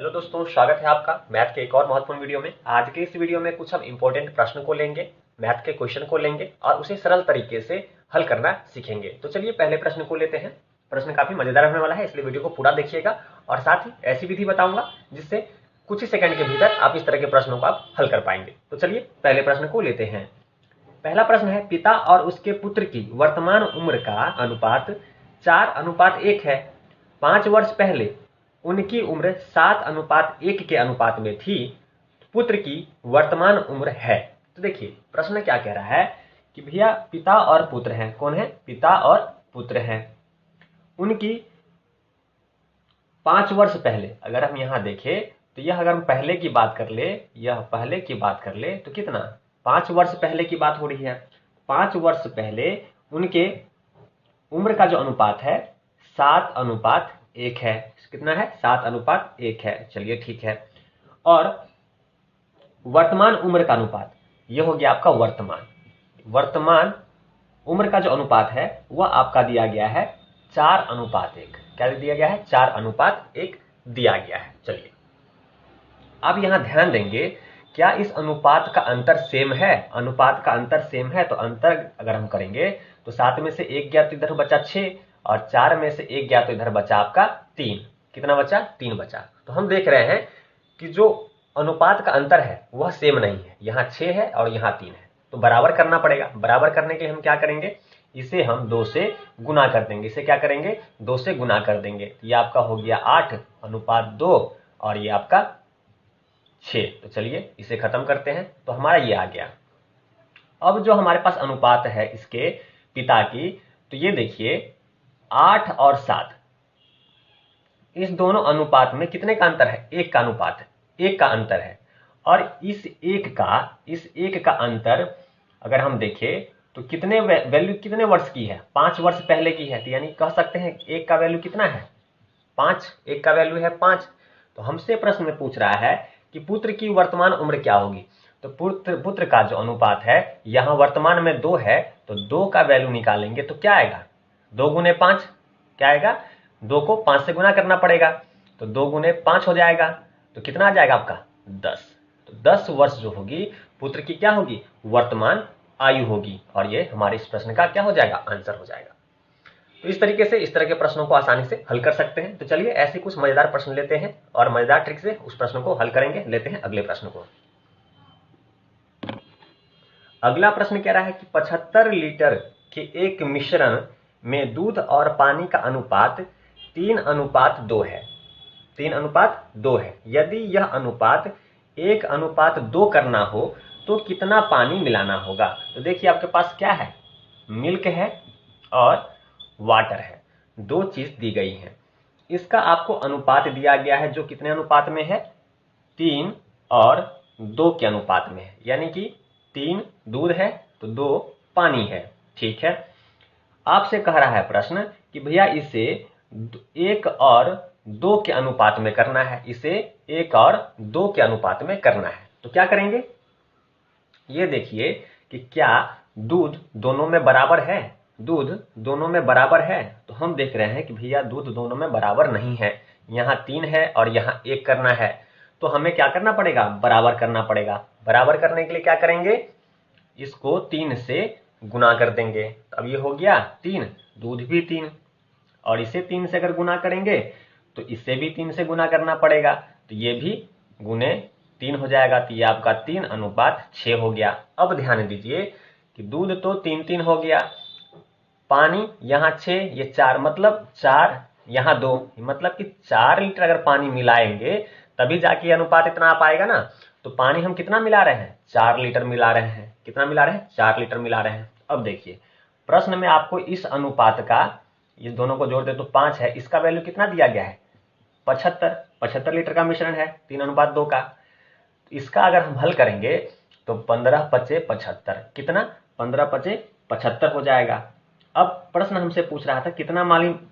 Hello दोस्तों, स्वागत है आपका मैथ के एक और महत्वपूर्ण वीडियो में। आज के इस वीडियो में कुछ हम इंपॉर्टेंट प्रश्न को लेंगे, मैथ के क्वेश्चन को लेंगे और उसे सरल तरीके से हल करना सीखेंगे। तो चलिए पहले प्रश्न को लेते हैं। प्रश्न काफी मजेदार होने वाला है, इसलिए वीडियो को पूरा देखिएगा और साथ ही ऐसी विधि बताऊंगा जिससे कुछ ही सेकंड के भीतर आप इस तरह के प्रश्नों को आप हल कर पाएंगे। तो चलिए पहले प्रश्न को लेते हैं। पहला प्रश्न है, पिता और उसके पुत्र की वर्तमान उम्र का अनुपात 4:1 है। 5 वर्ष पहले उनकी उम्र 7:1 के अनुपात में थी। पुत्र की वर्तमान उम्र है। तो देखिए प्रश्न क्या कह रहा है कि भैया पिता और पुत्र हैं। कौन है? पिता और पुत्र हैं। उनकी 5 वर्ष पहले अगर हम यहां देखें तो यह अगर हम पहले की बात कर ले, यह पहले की बात कर ले तो कितना 5 वर्ष पहले की बात हो रही है। 5 वर्ष पहले उनके उम्र का जो अनुपात है 7:1 है। कितना है? 7:1 है। चलिए ठीक है। और वर्तमान उम्र का अनुपात यह हो गया आपका वर्तमान उम्र का जो अनुपात है वह आपका दिया गया है 4:1। क्या दिया गया है? 4:1 दिया गया है। चलिए अब यहां ध्यान देंगे, क्या इस अनुपात का अंतर सेम है? अनुपात का अंतर सेम है तो अंतर अगर हम करेंगे तो 7 में से 1 गया तो इधर बचा 6 और 4 में से 1 गया तो इधर बचा आपका 3। कितना बचा? 3 बचा। तो हम देख रहे हैं कि जो अनुपात का अंतर है वह सेम नहीं है। यहाँ 6 है और यहाँ 3 है, तो बराबर करना पड़ेगा। बराबर करने के लिए हम क्या करेंगे? इसे हम 2 से गुना कर देंगे। इसे क्या करेंगे? 2 से गुना कर देंगे। ये आपका हो गया 8:2 और ये आपका 6। तो चलिए इसे खत्म करते हैं। तो हमारा ये आ गया। अब जो हमारे पास अनुपात है इसके पिता की, तो ये देखिए 8 और 7, इस दोनों अनुपात में कितने का अंतर है? 1 का अनुपात है, 1 का अंतर है। और इस एक का अंतर अगर हम देखें तो कितने वैल्यू कितने वर्ष की है? 5 वर्ष पहले की है। तो यानी कह सकते हैं 1 का वैल्यू कितना है? 5। 1 का वैल्यू है 5। तो हमसे प्रश्न में पूछ रहा है कि पुत्र की वर्तमान उम्र क्या होगी। तो पुत्र का जो अनुपात है यहाँ वर्तमान में 2 है, तो 2 का वैल्यू निकालेंगे तो क्या आएगा? 2 गुने 5 क्या आएगा? 2 को 5 से गुना करना पड़ेगा, तो 2 गुने 5 हो जाएगा। तो कितना आ जाएगा आपका? 10। तो 10 वर्ष जो होगी पुत्र की क्या होगी? वर्तमान आयु होगी। और ये हमारे इस प्रश्न का क्या हो जाएगा? आंसर हो जाएगा। तो इस तरीके से इस तरह के प्रश्नों को आसानी से हल कर सकते हैं। तो चलिए ऐसे कुछ मजेदार प्रश्न लेते हैं और मजेदार ट्रिक से उस प्रश्न को हल करेंगे। लेते हैं अगले प्रश्न को। अगला प्रश्न कह रहा है कि 75 लीटर के एक मिश्रण में दूध और पानी का अनुपात 3:2 है। 3:2 है। यदि यह अनुपात 1:2 करना हो तो कितना पानी मिलाना होगा? तो देखिए आपके पास क्या है? मिल्क है और वाटर है। 2 चीज दी गई है। इसका आपको अनुपात दिया गया है जो कितने अनुपात में है? 3 और 2 के अनुपात में है। यानी कि 3 दूध है तो 2 पानी है। ठीक है। आपसे कह रहा है प्रश्न कि भैया इसे 1 और 2 के अनुपात में करना है। इसे 1 और 2 के अनुपात में करना है। तो क्या करेंगे? ये देखिए कि क्या दूध दोनों में बराबर है? दूध दोनों में बराबर है। तो हम देख रहे हैं कि भैया दूध दोनों में बराबर नहीं है। यहाँ 3 है और यहाँ 1 करना है, तो हमें क्या करना पड़ेगा? बराबर करना पड़ेगा। बराबर करने के लिए क्या करेंगे? इसको 3 से गुना कर देंगे। अब ये हो गया 3, दूध भी 3, और इसे 3 से अगर गुना करेंगे तो इसे भी 3 से गुना करना पड़ेगा, तो ये भी गुने 3 हो जाएगा। तो ये आपका 3:6 हो गया। अब ध्यान दीजिए कि दूध तो 3 हो गया, पानी यहाँ 6, ये 4, मतलब 4 यहाँ 2, मतलब कि 4 लीटर अगर पानी मिलाएंगे तभी जाके ये अनुपात इतना आ पाएगा ना। तो पानी हम कितना मिला रहे हैं? 4 लीटर मिला रहे हैं। कितना मिला रहे हैं? 4 लीटर मिला रहे हैं। अब देखिए प्रश्न में आपको इस अनुपात का, इस दोनों को जोड़ दे तो 5 है, इसका वैल्यू कितना दिया गया है? 75 लीटर का मिश्रण है 3:2 का। इसका अगर हम हल करेंगे तो 15×5 = 75। कितना? 15×5 = 75 हो जाएगा। अब प्रश्न हमसे पूछ रहा था कितना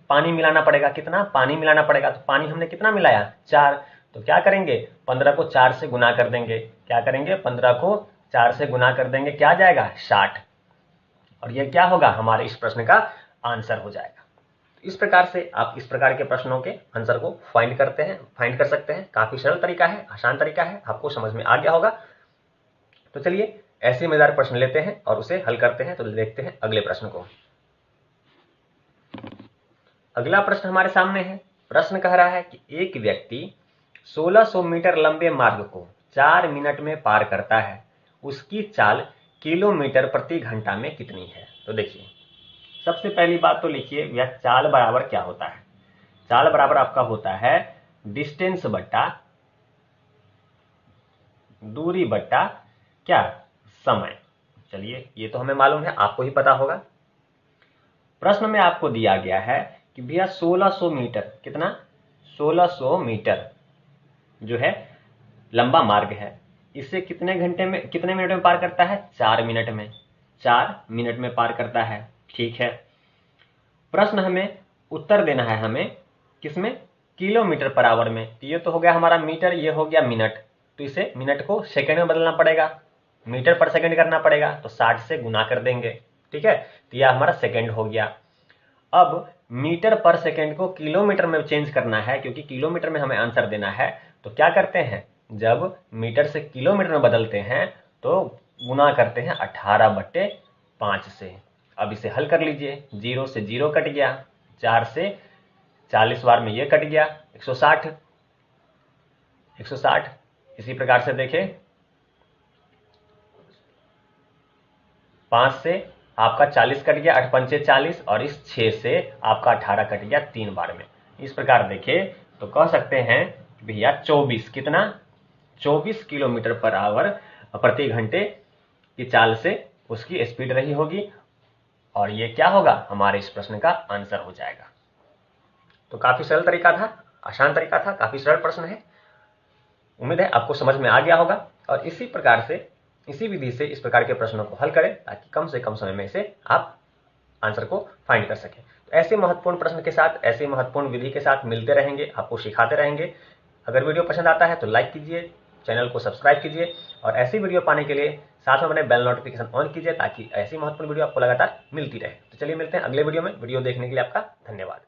पानी मिलाना पड़ेगा? कितना पानी मिलाना पड़ेगा? तो पानी हमने कितना मिलाया? 4। तो क्या करेंगे? 15 को 4 से गुना कर देंगे। क्या करेंगे? 15 को 4 से गुना कर देंगे। क्या आ जाएगा? 60। और यह क्या होगा? हमारे इस प्रश्न का आंसर हो जाएगा। इस प्रकार से आप इस प्रकार के प्रश्नों के आंसर को फाइंड कर सकते हैं। काफी सरल तरीका है, आसान तरीका है, आपको समझ में आ गया होगा। तो चलिए ऐसे मजेदार प्रश्न लेते हैं और उसे हल करते हैं। तो देखते हैं अगले प्रश्न को। अगला प्रश्न हमारे सामने है। प्रश्न कह रहा है कि एक व्यक्ति 1600 मीटर लंबे मार्ग को 4 मिनट में पार करता है, उसकी चाल किलोमीटर प्रति घंटा में कितनी है? तो देखिए, सबसे पहली बात तो लिखिए, यह चाल बराबर क्या होता है? चाल बराबर आपका होता है डिस्टेंस बट्टा दूरी बट्टा क्या? समय। चलिए, ये तो हमें मालूम है, आपको ही पता होगा। प्रश्न में आपको दिया गया है कि भैया 1600 मीटर, कितना? 1600 मीटर जो है लंबा मार्ग है, इसे कितने मिनट में पार करता है? 4 मिनट में। 4 मिनट में पार करता है, ठीक है। प्रश्न हमें उत्तर देना है, हमें किसमें? किलोमीटर पर आवर में। तो ये तो हो गया हमारा मीटर, ये हो गया मिनट, तो इसे मिनट को सेकंड में बदलना पड़ेगा, मीटर पर सेकंड करना पड़ेगा, तो 60 से गुना कर देंगे, ठीक है। तो यह हमारा सेकंड हो गया। अब मीटर पर सेकंड को किलोमीटर में चेंज करना है, क्योंकि किलोमीटर में हमें आंसर देना है। तो क्या करते हैं, जब मीटर से किलोमीटर में बदलते हैं तो गुना करते हैं 18/5 से। अब इसे हल कर लीजिए, 0 से 0 कट गया, 4 से 40 बार में ये कट गया, 160। इसी प्रकार से देखें, 5 से आपका 40 कट गया, 8 पंचे 40, और इस 6 से आपका 18 कट गया 3 बार में। इस प्रकार देखें तो कह सकते हैं भैया 24, कितना? 24 किलोमीटर पर आवर प्रति घंटे की चाल से उसकी स्पीड रही होगी, और ये क्या होगा? हमारे इस प्रश्न का आंसर हो जाएगा। तो काफी सरल तरीका था, आसान तरीका था, काफी सरल प्रश्न है। उम्मीद है आपको समझ में आ गया होगा, और इसी प्रकार से, इसी विधि से इस प्रकार के प्रश्नों को हल करें, ताकि कम से कम समय में से आप आंसर को फाइंड कर सकें। तो ऐसे महत्वपूर्ण प्रश्न के साथ, ऐसे महत्वपूर्ण विधि के साथ मिलते रहेंगे, आपको सिखाते रहेंगे। अगर वीडियो पसंद आता है तो लाइक कीजिए, चैनल को सब्सक्राइब कीजिए, और ऐसी वीडियो पाने के लिए साथ में अपने बेल नोटिफिकेशन ऑन कीजिए, ताकि ऐसी महत्वपूर्ण वीडियो आपको लगातार मिलती रहे। तो चलिए मिलते हैं अगले वीडियो में। वीडियो देखने के लिए आपका धन्यवाद।